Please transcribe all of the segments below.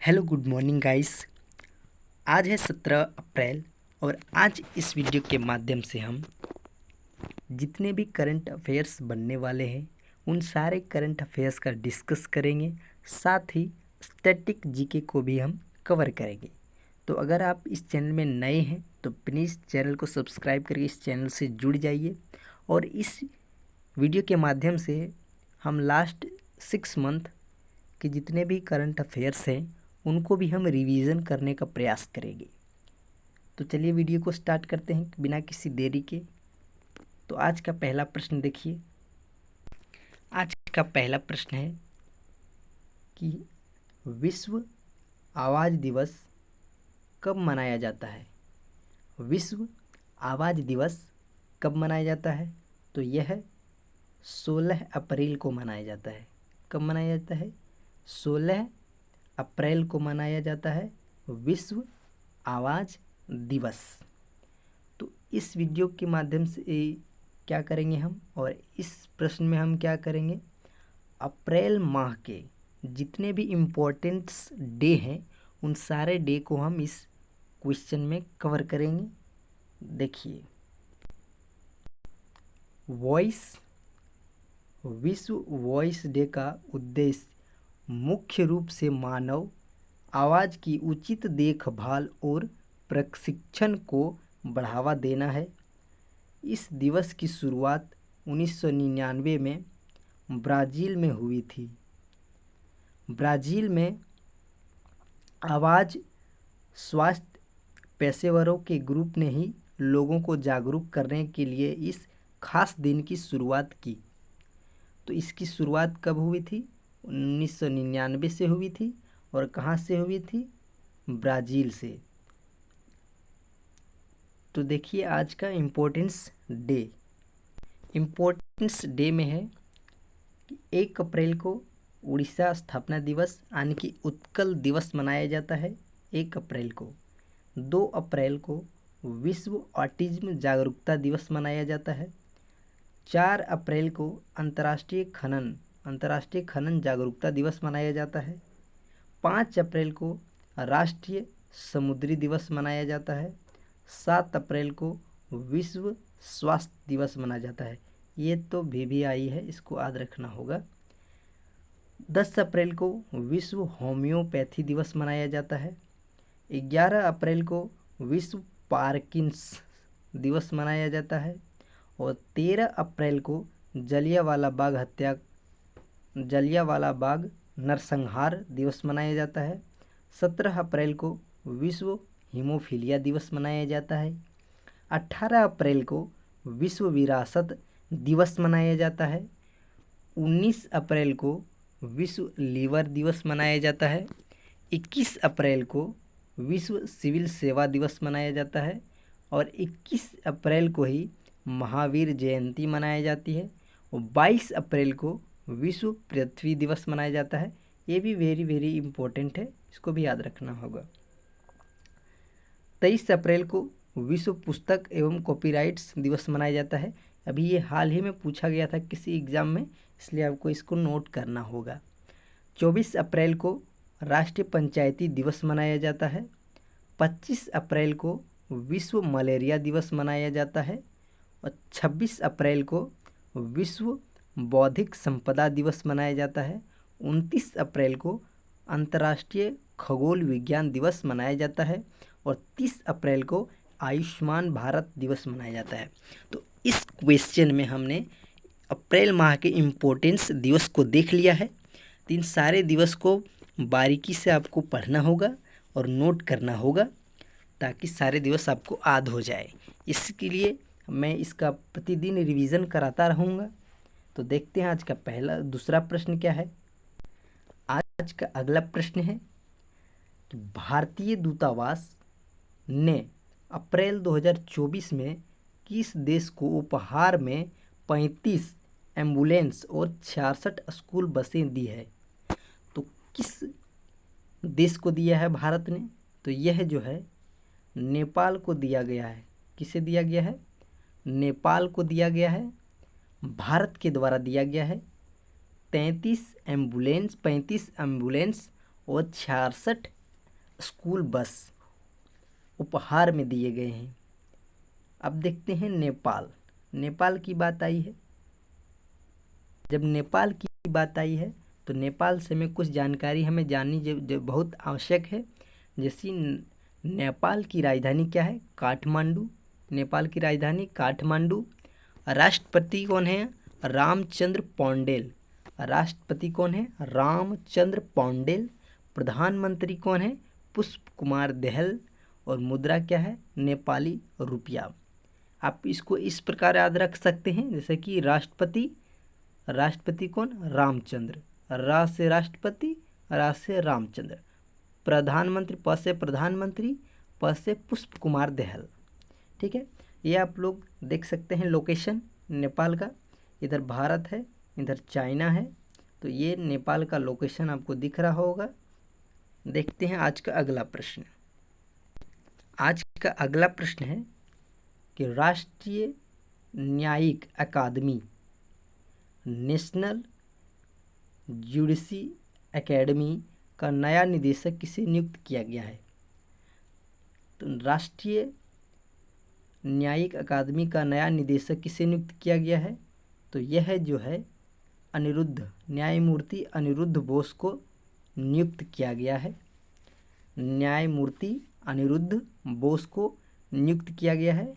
Hello good morning guys. आज है 17 अप्रैल और आज इस वीडियो के माध्यम से हम जितने भी करंट अफेयर्स बनने वाले हैं उन सारे करंट अफेयर्स का डिस्कस करेंगे। साथ ही स्टैटिक जीके को भी हम कवर करेंगे। तो अगर आप इस चैनल में नए हैं तो प्लीज़ चैनल को सब्सक्राइब करके इस चैनल से जुड़ जाइए। और इस वीडियो के माध्यम से हम लास्ट 6 मंथ के जितने भी करंट अफेयर्स हैं उनको भी हम रिवीजन करने का प्रयास करेंगे। तो चलिए वीडियो को स्टार्ट करते हैं बिना किसी देरी के। तो आज का पहला प्रश्न देखिए। आज का पहला प्रश्न है कि विश्व आवाज़ दिवस कब मनाया जाता है। विश्व आवाज़ दिवस कब मनाया जाता है? तो यह 16 अप्रैल को मनाया जाता है। कब मनाया जाता है? 16 अप्रैल को मनाया जाता है विश्व आवाज़ दिवस। तो इस वीडियो के माध्यम से क्या करेंगे हम, और इस प्रश्न में हम क्या करेंगे, अप्रैल माह के जितने भी इम्पोर्टेंट्स डे हैं उन सारे डे को हम इस क्वेश्चन में कवर करेंगे। देखिए, विश्व वॉइस डे का उद्देश्य मुख्य रूप से मानव आवाज़ की उचित देखभाल और प्रशिक्षण को बढ़ावा देना है। इस दिवस की शुरुआत 1999 में ब्राज़ील में हुई थी। ब्राज़ील में आवाज़ स्वास्थ्य पेशेवरों के ग्रुप ने ही लोगों को जागरूक करने के लिए इस खास दिन की शुरुआत की। तो इसकी शुरुआत कब हुई थी? 1999 से हुई थी। और कहाँ से हुई थी? ब्राज़ील से। तो देखिए आज का इम्पोर्टेंस डे में है कि 1 अप्रैल को उड़ीसा स्थापना दिवस यानी कि उत्कल दिवस मनाया जाता है 1 अप्रैल को। 2 अप्रैल को विश्व ऑटिज्म जागरूकता दिवस मनाया जाता है। 4 अप्रैल को अंतर्राष्ट्रीय खनन जागरूकता दिवस मनाया जाता है। 5 अप्रैल को राष्ट्रीय समुद्री दिवस मनाया जाता है। 7 अप्रैल को विश्व स्वास्थ्य दिवस मनाया जाता है। ये तो VVI है, इसको याद रखना होगा। 10 अप्रैल को विश्व होम्योपैथी दिवस मनाया जाता है। 11 अप्रैल को विश्व पार्किंस दिवस मनाया जाता है। और 13 अप्रैल को जलियांवाला बाग नरसंहार दिवस मनाया जाता है। 17 अप्रैल को विश्व हीमोफीलिया दिवस मनाया जाता है। 18 अप्रैल को विश्व विरासत दिवस मनाया जाता है। 19 अप्रैल को विश्व लीवर दिवस मनाया जाता है। 21 अप्रैल को विश्व सिविल सेवा दिवस मनाया जाता है। और 21 अप्रैल को ही महावीर जयंती मनाई जाती है। और 22 अप्रैल को विश्व पृथ्वी दिवस मनाया जाता है। ये भी वेरी इम्पोर्टेंट है, इसको भी याद रखना होगा। 23 अप्रैल को विश्व पुस्तक एवं कॉपीराइट्स दिवस मनाया जाता है। अभी ये हाल ही में पूछा गया था किसी एग्ज़ाम में, इसलिए आपको इसको नोट करना होगा। 24 अप्रैल को राष्ट्रीय पंचायती दिवस मनाया जाता है। 25 अप्रैल को विश्व मलेरिया दिवस मनाया जाता है। और 26 अप्रैल को विश्व बौद्धिक संपदा दिवस मनाया जाता है। 29 अप्रैल को अंतर्राष्ट्रीय खगोल विज्ञान दिवस मनाया जाता है। और 30 अप्रैल को आयुष्मान भारत दिवस मनाया जाता है। तो इस क्वेश्चन में हमने अप्रैल माह के इम्पोर्टेंस दिवस को देख लिया है। तो इन सारे दिवस को बारीकी से आपको पढ़ना होगा और नोट करना होगा ताकि सारे दिवस आपको याद हो जाए। इसके लिए मैं इसका प्रतिदिन रिवीजन कराता रहूँगा। तो देखते हैं आज का दूसरा प्रश्न क्या है। आज का अगला प्रश्न है कि भारतीय दूतावास ने अप्रैल 2024 में किस देश को उपहार में 35 एम्बुलेंस और 66 स्कूल बसें दी है? तो किस देश को दिया है भारत ने? तो यह जो है नेपाल को दिया गया है। किसे दिया गया है? नेपाल को दिया गया है, भारत के द्वारा दिया गया है। 35 एम्बुलेंस और 66 स्कूल बस उपहार में दिए गए हैं। अब देखते हैं नेपाल। नेपाल की बात आई है। जब नेपाल की बात आई है तो नेपाल से में कुछ जानकारी हमें जाननी जो बहुत आवश्यक है। जैसे नेपाल की राजधानी क्या है? काठमांडू। नेपाल की राजधानी काठमांडू। राष्ट्रपति कौन है? रामचंद्र पौंडेल। राष्ट्रपति कौन है? रामचंद्र पौंडेल। प्रधानमंत्री कौन है? पुष्प कुमार दहल। और मुद्रा क्या है? नेपाली रुपया। आप इसको इस प्रकार याद रख सकते हैं, जैसे कि राष्ट्रपति कौन? रामचंद्र। रा से राष्ट्रपति, रा से रामचंद्र। प्रधानमंत्री, प से प्रधानमंत्री, प से पुष्प कुमार दहल। ठीक है, ये आप लोग देख सकते हैं लोकेशन नेपाल का। इधर भारत है, इधर चाइना है, तो ये नेपाल का लोकेशन आपको दिख रहा होगा। देखते हैं आज का अगला प्रश्न। आज का अगला प्रश्न है कि राष्ट्रीय न्यायिक अकादमी, नेशनल जुडिशरी एकेडमी का नया निदेशक किसे नियुक्त किया गया है? तो राष्ट्रीय न्यायिक अकादमी का नया निदेशक किसे नियुक्त किया गया है? तो यह जो है न्यायमूर्ति अनिरुद्ध बोस को नियुक्त किया गया है। न्यायमूर्ति अनिरुद्ध बोस को नियुक्त किया गया है।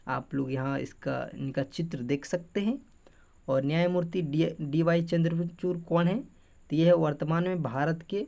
आप लोग यहाँ इनका चित्र देख सकते हैं। और न्यायमूर्ति डी वाई चंद्रचूड़ कौन है? तो यह वर्तमान में भारत के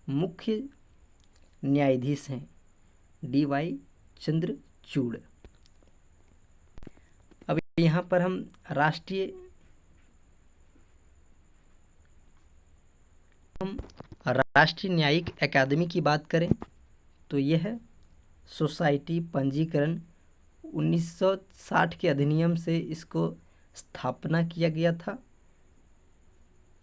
मुख्य न्यायाधीश हैं, डी वाई चंद्रचूड़। अब यहाँ पर हम राष्ट्रीय न्यायिक अकादमी की बात करें तो यह सोसाइटी पंजीकरण 1960 के अधिनियम से इसको स्थापना किया गया था।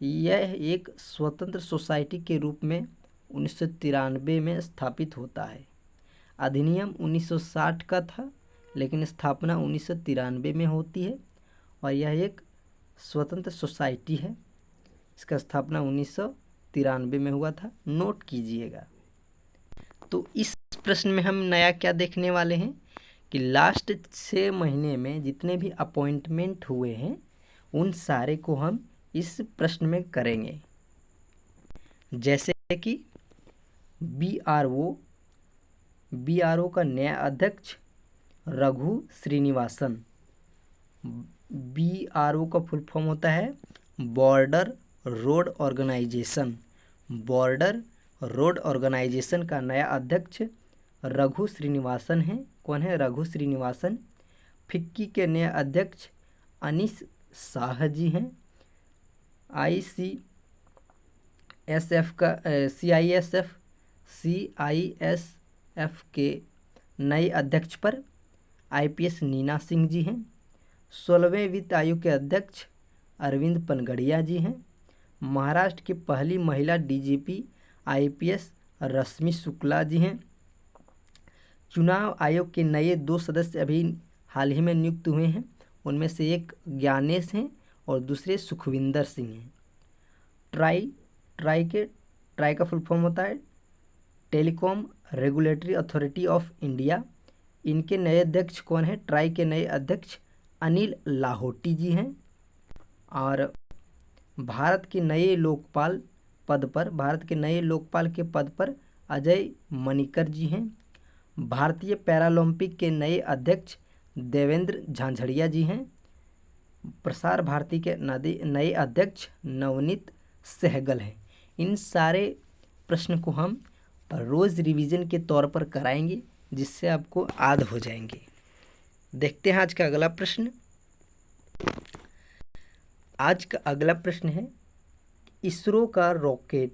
यह एक स्वतंत्र सोसाइटी के रूप में 1993 में स्थापित होता है। अधिनियम 1960 का था, लेकिन स्थापना 1993 में होती है। और यह एक स्वतंत्र सोसाइटी है। इसका स्थापना 1993 में हुआ था, नोट कीजिएगा। तो इस प्रश्न में हम नया क्या देखने वाले हैं कि लास्ट 6 महीने में जितने भी अपॉइंटमेंट हुए हैं उन सारे को हम इस प्रश्न में करेंगे। जैसे कि बीआरओ का नया अध्यक्ष रघु श्रीनिवासन। बीआरओ का फुल फॉर्म होता है border road organisation. Border road organisation का नया अध्यक्ष रघु श्रीनिवासन है। कौन है? रघु श्रीनिवासन। फिक्की के नए अध्यक्ष अनीस शाह जी हैं। सीआईएसएफ के नए अध्यक्ष पर आईपीएस नीना सिंह जी हैं। 16वें वित्त आयोग के अध्यक्ष अरविंद पनगड़िया जी हैं। महाराष्ट्र की पहली महिला डीजीपी आईपीएस रश्मि शुक्ला जी हैं। चुनाव आयोग के नए 2 सदस्य अभी हाल ही में नियुक्त हुए हैं। उनमें से एक ज्ञानेश हैं और दूसरे सुखविंदर सिंह हैं। ट्राई का फुल फॉर्म होता है telecom regulatory authority of India. इनके नए अध्यक्ष कौन है? ट्राई के नए अध्यक्ष अनिल लाहोटी जी हैं। और भारत के नए लोकपाल के पद पर अजय मणिकर जी हैं। भारतीय पैरालंपिक के नए अध्यक्ष देवेंद्र झांझड़िया जी हैं। प्रसार भारती के नए अध्यक्ष नवनीत सहगल हैं। इन सारे प्रश्न को हम रोज़ रिवीजन के तौर पर कराएंगे, जिससे आपको याद हो जाएंगे। देखते हैं आज का अगला प्रश्न। आज का अगला प्रश्न है, इसरो का रॉकेट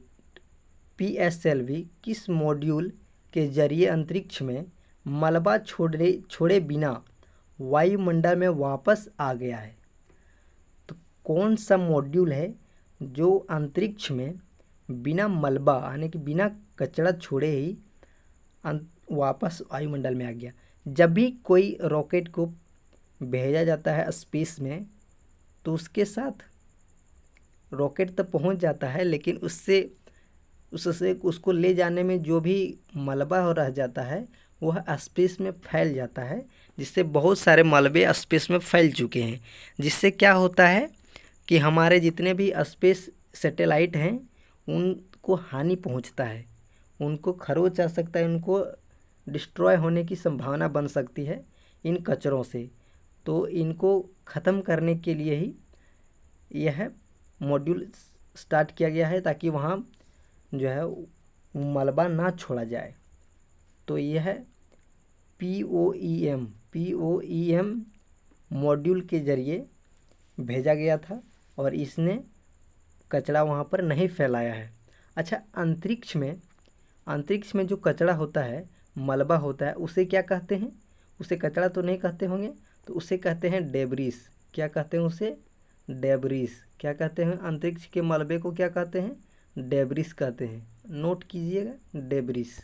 PSLV किस मॉड्यूल के जरिए अंतरिक्ष में मलबा छोड़े बिना वायुमंडल में वापस आ गया है? तो कौन सा मॉड्यूल है जो अंतरिक्ष में बिना मलबा यानी कि बिना कचरा छोड़े ही वापस वायुमंडल में आ गया? जब भी कोई रॉकेट को भेजा जाता है स्पेस में, तो उसके साथ रॉकेट तो पहुंच जाता है, लेकिन उससे उससे उसको ले जाने में जो भी मलबा हो रह जाता है वह स्पेस में फैल जाता है, जिससे बहुत सारे मलबे स्पेस में फैल चुके हैं, जिससे क्या होता है कि हमारे जितने भी स्पेस सैटेलाइट हैं उनको हानि पहुंचता है, उनको खरोच आ सकता है, उनको डिस्ट्रॉय होने की संभावना बन सकती है इन कचरों से। तो इनको ख़त्म करने के लिए ही यह मॉड्यूल स्टार्ट किया गया है, ताकि वहाँ जो है मलबा ना छोड़ा जाए। तो यह POEM मॉड्यूल के ज़रिए भेजा गया था और इसने कचरा वहाँ पर नहीं फैलाया है। अच्छा, अंतरिक्ष में जो कचरा होता है, मलबा होता है, उसे क्या कहते हैं? उसे कचरा तो नहीं कहते होंगे, तो उसे कहते हैं डेब्रिस। क्या कहते हैं उसे? डेब्रिस। क्या कहते हैं? अंतरिक्ष के मलबे को क्या कहते हैं? डेब्रिस कहते हैं। नोट कीजिएगा, डेब्रिस।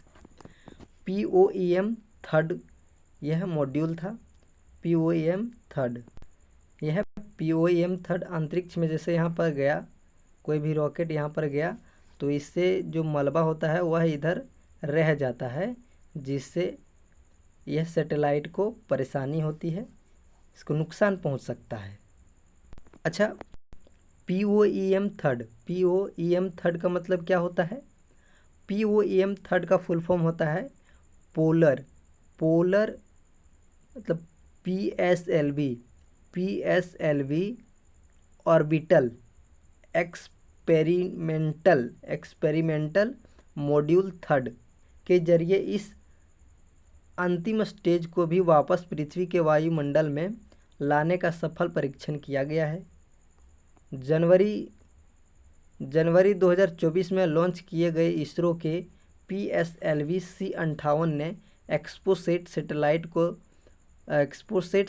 POEM थर्ड यह मॉड्यूल था। POEM थर्ड, यह POEM थर्ड अंतरिक्ष में जैसे यहाँ पर गया, कोई भी रॉकेट यहाँ पर गया तो इससे जो मलबा होता है वह इधर रह जाता है, जिससे यह सैटेलाइट को परेशानी होती है, इसको नुकसान पहुँच सकता है। अच्छा, POEM थर्ड का मतलब क्या होता है? POEM थर्ड का फुल फॉर्म होता है पोलर मतलब PSLV orbital experimental module third के जरिए इस अंतिम स्टेज को भी वापस पृथ्वी के वायुमंडल में लाने का सफल परीक्षण किया गया है। जनवरी 2024 में लॉन्च किए गए इसरो के PSLV C58 ने एक्सपोसेट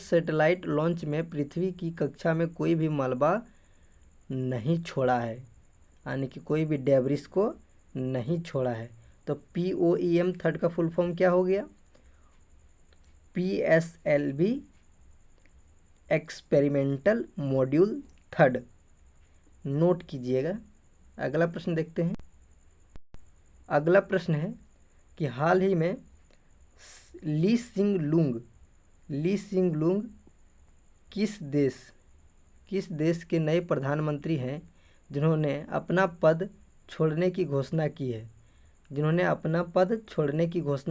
सैटेलाइट लॉन्च में पृथ्वी की कक्षा में कोई भी मलबा नहीं छोड़ा है, यानी कि कोई भी डेब्रिस को नहीं छोड़ा है। तो POEM थर्ड का फुल फॉर्म क्या हो गया? PSLV experimental module third. Note कीजिएगा। अगला प्रश्न देखते हैं। अगला प्रश्न है कि हाल ही में ली सिंग लुंग किस देश के नए प्रधानमंत्री हैं जिन्होंने अपना पद छोड़ने की घोषणा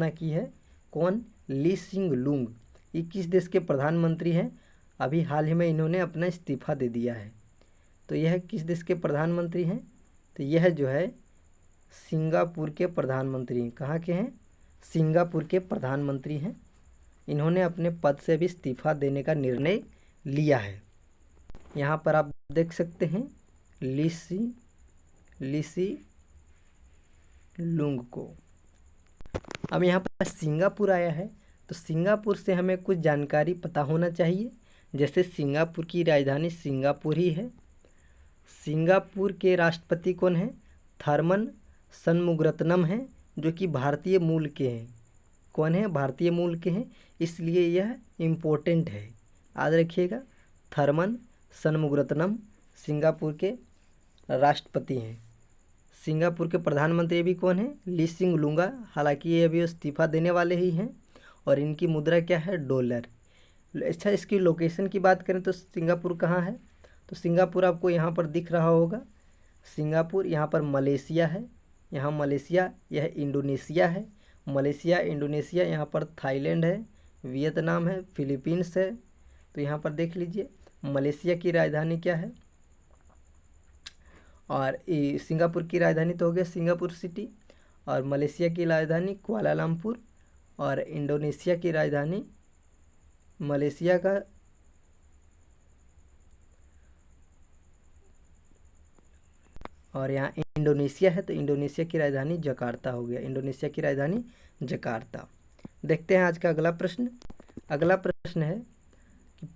की है? कौन? ली सिंग लुंग। ये किस देश के प्रधानमंत्री हैं? अभी हाल ही में इन्होंने अपना इस्तीफा दे दिया है। तो यह किस देश के प्रधानमंत्री हैं? तो यह जो है सिंगापुर के प्रधानमंत्री हैं। कहाँ के हैं? सिंगापुर के प्रधानमंत्री हैं। इन्होंने अपने पद से भी इस्तीफा देने का निर्णय लिया है। यहाँ पर आप देख सकते हैं लीसी लुंग को। अब यहाँ पर सिंगापुर आया है, तो सिंगापुर से हमें कुछ जानकारी पता होना चाहिए। जैसे सिंगापुर की राजधानी सिंगापुर ही है। सिंगापुर के राष्ट्रपति कौन है? थर्मन शनमुगारत्नम हैं, जो कि भारतीय मूल के हैं। कौन है? भारतीय मूल के हैं, इसलिए यह इम्पोर्टेंट है, याद रखिएगा। थर्मन शनमुगारत्नम सिंगापुर के राष्ट्रपति हैं। सिंगापुर के प्रधानमंत्री भी कौन है? ली सिंग लुंगा। हालांकि ये अभी इस्तीफा देने वाले ही हैं और इनकी मुद्रा क्या है? डॉलर। अच्छा, इसकी लोकेशन की बात करें तो सिंगापुर कहाँ है? तो सिंगापुर आपको यहाँ पर दिख रहा होगा। सिंगापुर, यहाँ पर मलेशिया है, यहाँ मलेशिया, यह इंडोनेशिया है। मलेशिया, इंडोनेशिया, यहाँ पर थाईलैंड है, वियतनाम है, फिलीपींस है। तो यहाँ पर देख लीजिए, मलेशिया की राजधानी क्या है? और सिंगापुर की राजधानी तो हो गया सिंगापुर सिटी, और मलेशिया की राजधानी कुआलालंपुर, और इंडोनेशिया की राजधानी मलेशिया का और यहाँ इंडोनेशिया है, तो इंडोनेशिया की राजधानी जकार्ता हो गया। इंडोनेशिया की राजधानी जकार्ता। देखते हैं आज का अगला प्रश्न। अगला प्रश्न है कि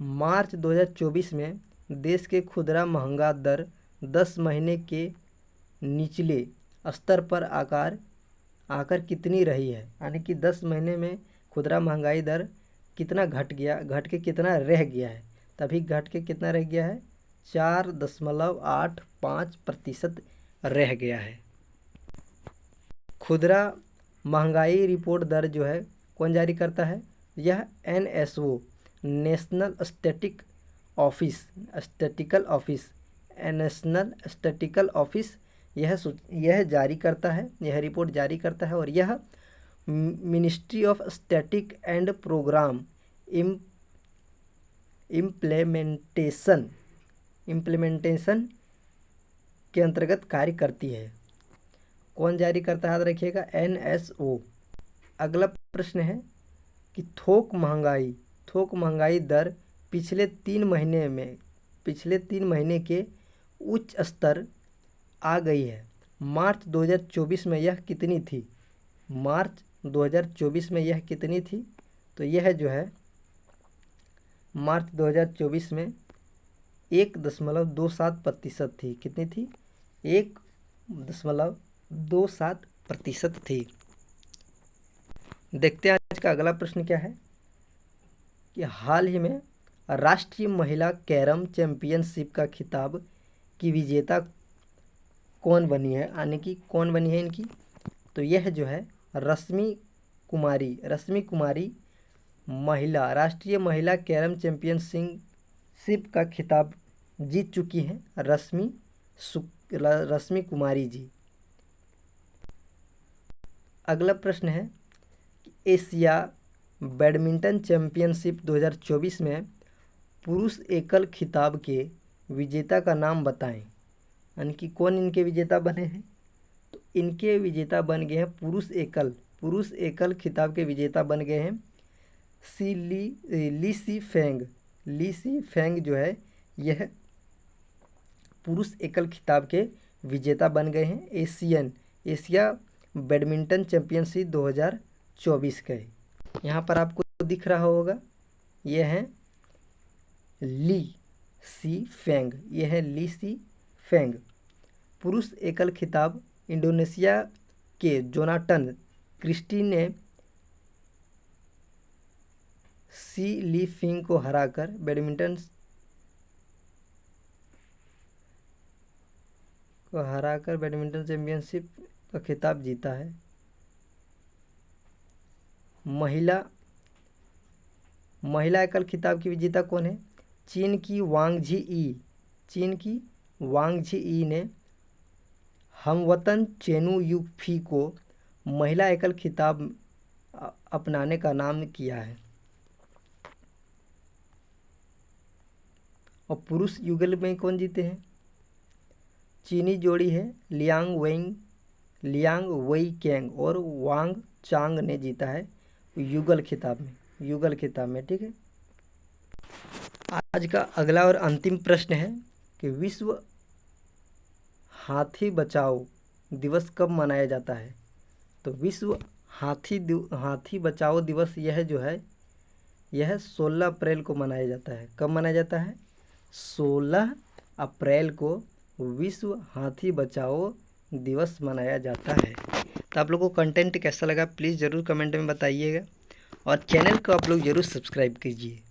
मार्च 2024 में देश के खुदरा महंगा दर 10 महीने के निचले स्तर पर आकर कितनी रही है? यानी कि 10 महीने में खुदरा महंगाई दर कितना घट के कितना रह गया है? तभी घट के कितना रह गया है? 4.85% रह गया है। खुदरा महंगाई रिपोर्ट दर जो है कौन जारी करता है? यह NSO नेशनल स्टैटिकल ऑफिस यह जारी करता है, यह रिपोर्ट जारी करता है। और यह ministry of static and programme implementation के अंतर्गत कार्य करती है। कौन जारी करता है? याद रखिएगा, NSO। अगला प्रश्न है कि थोक महंगाई दर पिछले 3 महीने के उच्च स्तर आ गई है। मार्च 2024 में यह कितनी थी? मार्च 2024 में यह कितनी थी? तो यह जो है मार्च 2024 में 1.27% थी। कितनी थी? 1.27% थी। देखते हैं आज का अगला प्रश्न क्या है कि हाल ही में राष्ट्रीय महिला कैरम चैंपियनशिप का खिताब की विजेता कौन बनी है? यानी कि कौन बनी है इनकी? तो यह जो है रश्मि कुमारी महिला राष्ट्रीय महिला कैरम चैंपियनशिप का खिताब जीत चुकी हैं रश्मि कुमारी जी। अगला प्रश्न है कि एशिया बैडमिंटन चैंपियनशिप 2024 में पुरुष एकल खिताब के विजेता का नाम बताएं। यानी कि कौन इनके विजेता बने हैं? तो इनके विजेता बन गए हैं पुरुष एकल खिताब के विजेता बन गए हैं ली सी फेंग जो है यह पुरुष एकल खिताब के विजेता बन गए हैं एशिया बैडमिंटन चैंपियनशिप 2024 के। यहाँ पर आपको दिख रहा होगा, यह है ली सी फेंग। पुरुष एकल खिताब इंडोनेशिया के जोनाटन क्रिस्टी ने सी ली फिंग को हराकर बैडमिंटन चैंपियनशिप का खिताब जीता है। महिला एकल खिताब की विजेता कौन है? चीन की वांग झी ने हमवतन चेनु युफी को महिला एकल खिताब अपनाने का नाम किया है। और पुरुष युगल में कौन जीते हैं? चीनी जोड़ी है लियांग वेई कैंग और वांग चांग ने जीता है युगल खिताब में। ठीक है। आज का अगला और अंतिम प्रश्न है कि विश्व हाथी बचाओ दिवस कब मनाया जाता है? तो विश्व हाथी बचाओ दिवस यह जो है यह 16 अप्रैल को मनाया जाता है। कब मनाया जाता है? 16 अप्रैल को विश्व हाथी बचाओ दिवस मनाया जाता है। तो आप लोगों को कंटेंट कैसा लगा प्लीज़ ज़रूर कमेंट में बताइएगा और चैनल को आप लोग ज़रूर सब्सक्राइब कीजिए।